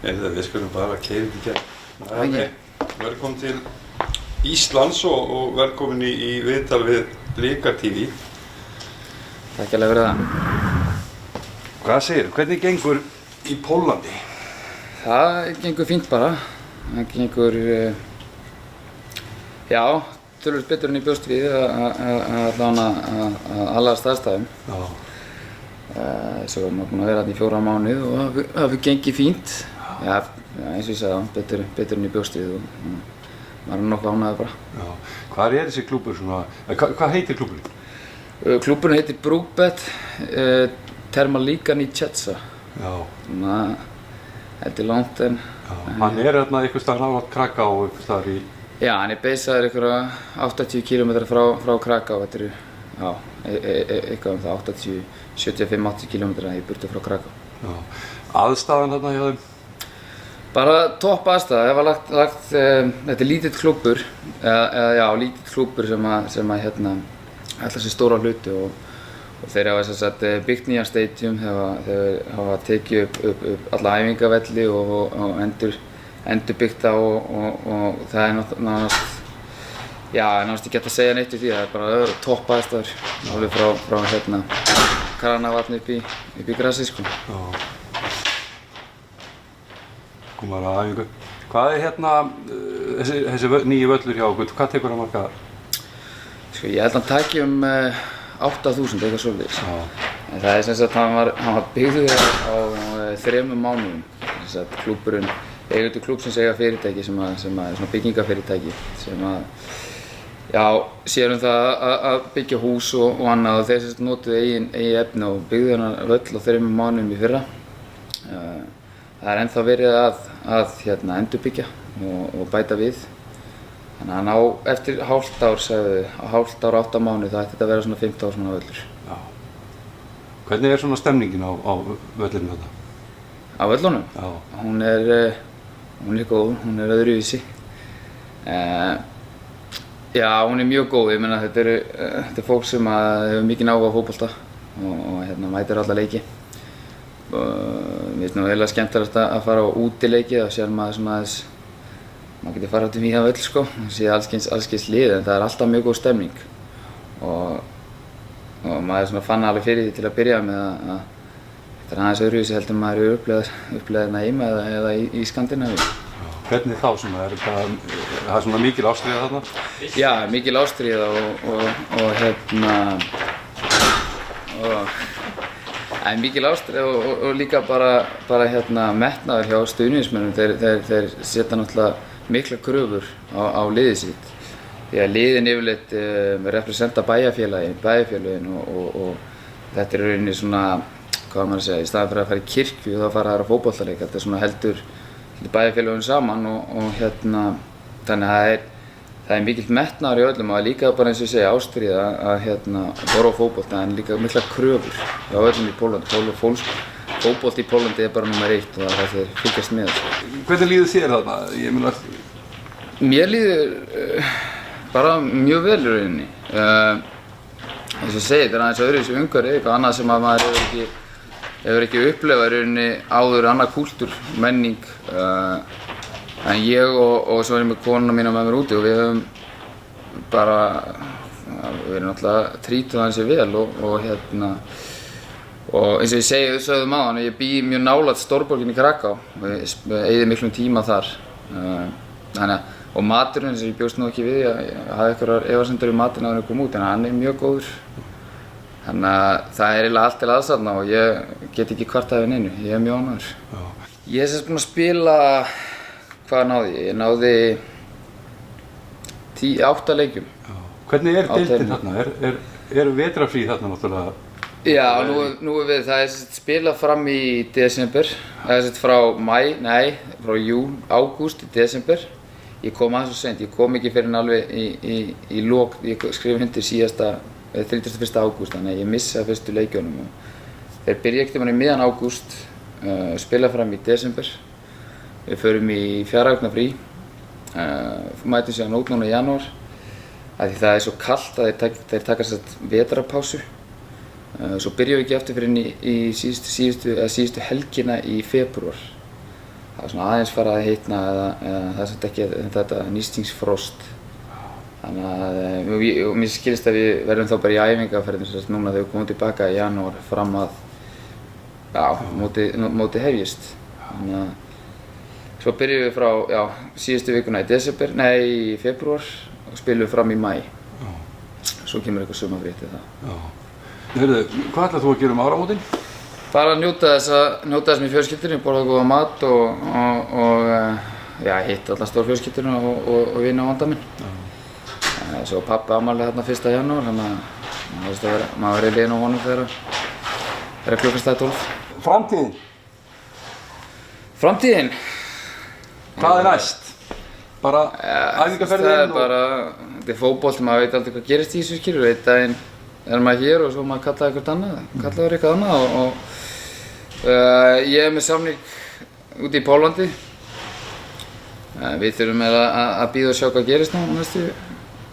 Við skulum bara keyra þetta í gegn. Velkomin til Íslands og velkomin í viðtal við Blika TV. Takk alveg fyrir það. Hvað segirðu? Hvernig gengur í Póllandi? Það gengur fínt bara. Það gengur, já, töluvert betur en ég bjóst við að aðlagast aðstæðum. Já. Svo erum við búin að vera þarna í 4 mánuði og það hefur gengið fínt. Já, eins og ég sagði, betur en ég bjóst við og maður er nokkuð ánægður bara. Já. Hvar er þessi klúbbur svona, hvað heitir klúbburinn? Klúbburinn heitir Brúkbet Termalika Nitschetsa. Já. Þetta er langt en... Já, hann er þarna einhvers staðar nálægt Kraká og einhvers staðar í... Já, hann er beisaður einhverja 80 km frá Kraká. Þetta eru, já, eitthvað það, 75-80 km í burtu frá Kraká. Já. Aðstæðan þarna hjá þeim? Bara topp aðstæða. Þetta er lítill klúbbur, lítill klúbbur sem ætlar sér stóra hluti og þeir hafa sem sagt byggt nýjan stadium, þeir hafa tekið upp alla æfingavelli og endurbyggt það og það er nánast ekki hægt að segja neitt við því, það er bara topp aðstæður alveg frá Kranavatn upp í grasið sko. Komum að æfingu. Hvað er þessi nýju völlur hjá okkur, hvað tekur það marga? Sko ég held að hann taki 8.000 eitthvað svoleiðis. En það er sem sagt, hann var byggður á 3 mánuðum. Sem sagt klúbburinn, eigendur klúbbsins eiga fyrirtæki sem er svona byggingafyrirtæki sem sér það að byggja hús og annað og þeir sem sagt notuðu eigin efni og byggðu þennan völl á 3 mánuðum í fyrra. Það er ennþá verið að endurbyggja og bæta við. Þannig að hann á eftir hálft ár, hálft ár 8 mánuði, það ætti þetta að vera svona 15 svona völlur. Já. Hvernig er svona stemningin á völlinu þetta? Á völlunum? Já. Hún er góð, hún er öðruvísi. Já, hún er mjög góð, ég meina þetta er fólk sem hefur mikinn áhuga á fótbolta og mætir alla leiki. Mér finnst nú eiginlega skemmtilegast að fara á útileiki, þá sér maður svona aðeins, maður getur farið út í víðan völl sko, það sé alls kyns lið en það er alltaf mjög góð stemning og maður svona fann alveg fyrir því til að byrja með að þetta er aðeins öðruvísi heldur en maður hefur upplegað hérna heima eða í Skandinavíu. Hvernig þá svona, það er svona mikil ástríða þarna? Já, mikil ástríða Það er mikil ástríða og líka bara metnaður hjá stuðningsmönnum. Þeir setja náttúrulega mikla kröfur á liðið sitt. Því að liðin yfirleitt representa bæjarfélögin og þetta er í rauninni svona, hvað maður að segja, í staðinn fyrir að fara í kirkju þá fara þær á fótboltaleik. Þetta er svona heldur bæjarfélögin saman og þannig að það er mikill metnaður í öllum og líka bara eins og ég segja ástríða að horfa á fótbolta en líka mikla kröfur á öllum í Póllandi. Fótbolti í Póllandi er bara númer 1 og það þeir fylgjast með. Hvernig líður þér þarna? Ég meina... Mér líður bara mjög vel í rauninni. Eins og ég segi, þetta er aðeins öðruvísi umhverfi, eitthvað annað sem að maður hefur ekki upplifað í rauninni áður, annað kúltúr, menning. En ég og svo er ég með konuna mína með mér úti og við höfum bara, við erum náttúrulega trýtuð hansi vel og eins og ég sögðum á hann, ég bý mjög nálægt stórborginni Kraká og ég eyði miklum tíma þar. Og maturinn, eins og ég bjóst nú ekki við, ég hafði einhverjar efasemdir við matinn áður en ég kom út, en hann er mjög góður. Þannig að það er eiginlega allt til aðsatna og ég get ekki kvartað við neinu, ég er mjög ánægður. Ég er sem sagt búinn að spila, hvað náði ég? Ég náði 8 leikjum. Hvernig er deildin þarna? Eru vetrarfrí þarna náttúrulega? Já, nú er við, það er spilað fram í desember, það er frá ágúst í desember. Ég kom aðeins svo seint, ég kom ekki fyrir alveg í lok, ég skrif undir 31. ágúst, þannig að ég missa fyrstu leikjunum. Þeir byrja ekkert í miðjan ágúst, spila fram í desember. Við förum í 4 vikna frí, mætum síðan út núna í janúar. Því það er svo kalt að þeir taka vetrarpásu. Svo byrjum við ekki aftur fyrir í síðustu helgina í febrúar. það var svona aðeins farið að hitna eða það er samt ekki þetta nístingsfrost. Þannig að mér skilst að við verðum þá bara í æfingaferðum sem sagt núna þegar við komum tilbaka í janúar fram að mótið hefjist. Þannig að svo byrjum við frá síðustu vikuna í febrúar og spilum við fram í maí. Svo kemur eitthvað sumarfrí til það. Heyrðu, hvað ætlar þú að gera áramótin? Bara að njóta þess með fjölskyldunni, borða góða mat og hitta alla stór fjölskylduna og vina og vandaminn. Svo pabbi afmæli þarna 1. janúar, þannig að maður verið liðinn á honum þegar klukkan 12. Framtíðin? Framtíðin? Hvað er næst? Bara æfingarferðin? Þetta er fótbolti, maður veit aldrei hvað gerist í þessu skilur. Einn daginn er maður hér og svo maður kallaði eitthvað annað og ég er með samning úti í Pólandi. Við þurfum að bíða og sjá hvað gerist nú næstu.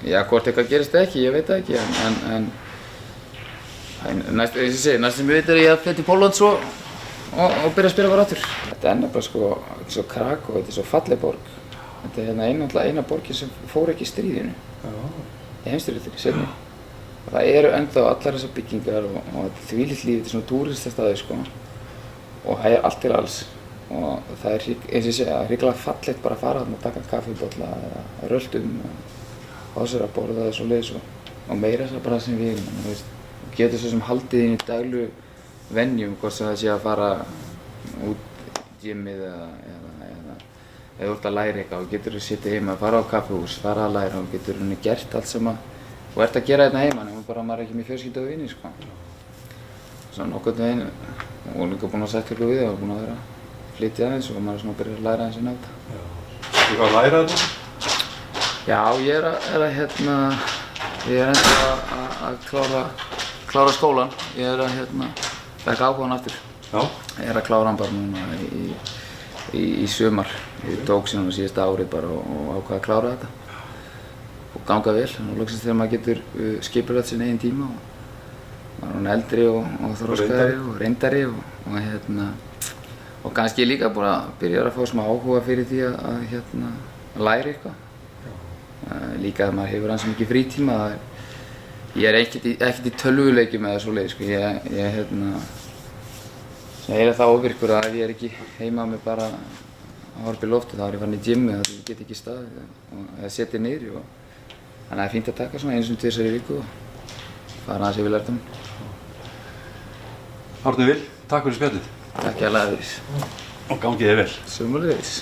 Hvort eitthvað gerist ekki, ég veit það ekki, en næstu sem við veit er ég að flytja til Pólland svo og byrja að spila bara aftur. Þetta er nefnilega svo Krakó, þetta er svo falleg borg. Þetta er eina borgin sem fór ekki í stríðinu í heimsstyrjöldinni seinni. Það eru ennþá allar þessar byggingar og þvílíkt líf, þetta er svona túristastaður sko. Og það er allt til alls. Og það er, eins og ég segja, hrikalega fallegt bara að fara þarna og taka kaffibolla eða röldum og á sér að borða það svoleiðis og meira þess að bara sem við getur svo sem haldið inn í daglu venjum, hvort sem það sé að fara út í gymmið eða þú ert að læra eitthvað og getur sittið heima, fara á kaffihús, fara að læra og getur gert allt sem þú ert að gera hérna heima nema bara maður er ekki með fjölskyldu og vini sko. Svo nokkurn veginn og líka búinn að sætta eitthvað við og búinn að vera að flytja aðeins og maður er svona að byrja að læra aðeins inn á þetta. Þú hvað að læra þetta? Já, ég er ennþá að klára skólan. Ég er að fekk áhugann aftur. Já. Ég er að klára hann bara núna í sumar. Ég tók síðan á síðasta árið bara og ákvað að klára þetta. Og ganga vel. Og loksins þegar maður getur skipulagt sinn eigin tíma og maður er eldri og þroskaðri og reyndari og kannski líka bara byrjar að fá smá áhuga fyrir því að læra eitthvað. Líka að maður hefur hans mikið frítíma. Ég er ekkert í tölvuleikjum eða svoleiðis sko. Ég er það ofvirkur að ef ég er ekki heima með bara að horfa í lofti þá er ég farin í gymmi og ég get ekki staðið eða setið niður þannig að það er fínt að taka svona einu sinni tvisvar í viku og fara aðeins yfir lærdóminn. Árni Vil, takk fyrir spjallið. Takk hérlega fyrir. Og gangi þér vel. Sömuleiðis.